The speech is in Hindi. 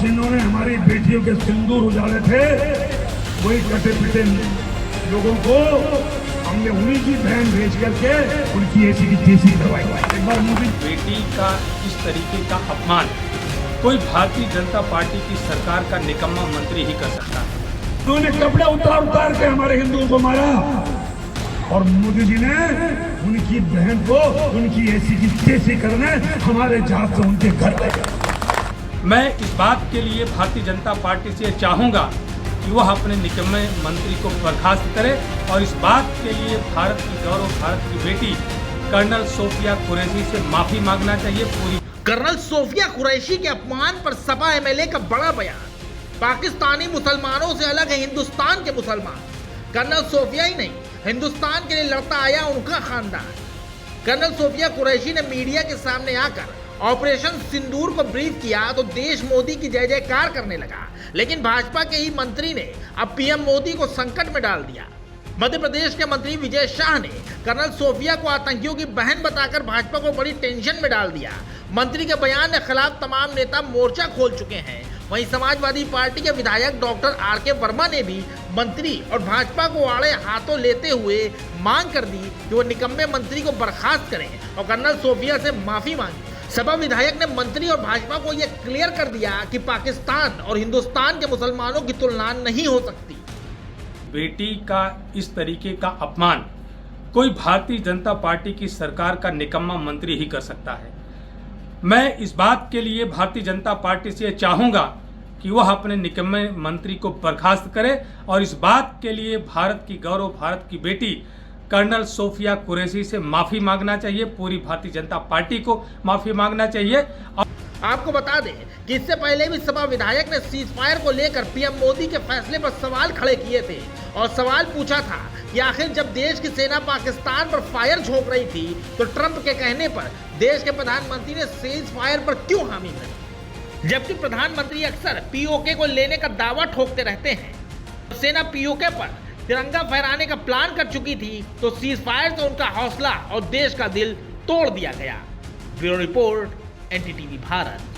जिन्होंने हमारी बेटियों के सिंदूर उजाले थे, वही कटे पिटे लोगों को हमने उन्हीं की बहन भेज करके उनकी ऐसी की तैसी करवाई। एक बार मोदी बेटी का इस तरीके का अपमान कोई भारतीय जनता पार्टी की सरकार का निकम्मा मंत्री ही कर सकता है। उन्होंने कपड़े उतार उतार के हमारे हिंदुओं को मारा और मोदी जी ने उनकी बहन को उनकी ऐसी की तैसी करने हमारे जहाज से उनके घर गए। मैं इस बात के लिए भारतीय जनता पार्टी से चाहूंगा कि वह अपने निकम्मे मंत्री को बर्खास्त करे और इस बात के लिए भारत की गौरव भारत की बेटी कर्नल सोफिया कुरैशी से माफी मांगना चाहिए। पूरी कर्नल सोफिया कुरैशी के अपमान पर सपा एमएलए का बड़ा बयान। पाकिस्तानी मुसलमानों से अलग है हिंदुस्तान के मुसलमान। कर्नल सोफिया ही नहीं, हिंदुस्तान के लिए लड़ता आया उनका खानदान। कर्नल सोफिया कुरैशी ने मीडिया के सामने आकर ऑपरेशन सिंदूर को ब्रीफ किया तो देश मोदी की जय जयकार करने लगा, लेकिन भाजपा के ही मंत्री ने अब पीएम मोदी को संकट में डाल दिया। मध्य प्रदेश के मंत्री विजय शाह ने कर्नल सोफिया को आतंकियों की बहन बताकर भाजपा को बड़ी टेंशन में डाल दिया। मंत्री के बयान के खिलाफ तमाम नेता मोर्चा खोल चुके हैं। वहीं समाजवादी पार्टी के विधायक डॉक्टर आर.के. वर्मा ने भी मंत्री और भाजपा को आड़े हाथों लेते हुए मांग कर दी कि वो निकम्मे मंत्री को बर्खास्त करें और कर्नल सोफिया से माफी मांगे। सपा विधायक ने मंत्री और भाजपा को यह क्लियर कर दिया कि पाकिस्तान और हिंदुस्तान के मुसलमानों की तुलना नहीं हो सकती। बेटी का इस तरीके का अपमान कोई भारतीय जनता पार्टी की सरकार का निकम्मा मंत्री ही कर सकता है। मैं इस बात के लिए भारतीय जनता पार्टी से चाहूंगा कि वह अपने निकम्मे मंत्री को बर्खास्त करे और इस बात के लिए भारत की गौरव भारत की बेटी कर्नल सोफिया कुरैशी से माफी मांगना चाहिए। पूरी भारतीय जनता पार्टी को माफी मांगना चाहिए। आपको बता दें कि इससे पहले भी सपा विधायक ने सीज फायर को लेकर पीएम मोदी के फैसले पर सवाल खड़े किए थे और सवाल पूछा था कि आखिर जब देश की सेना पाकिस्तान पर फायर झोंक रही थी तो ट्रंप के कहने पर देश के प्रधानमंत्री ने सीज फायर पर क्यों हामी भरी, जबकि प्रधानमंत्री अक्सर पीओके को लेने का दावा ठोकते रहते हैं। सेना पीओके पर तिरंगा फहराने का प्लान कर चुकी थी तो सीज फायर से उनका हौसला और देश का दिल तोड़ दिया गया। Bureau report, NDTV Bharat.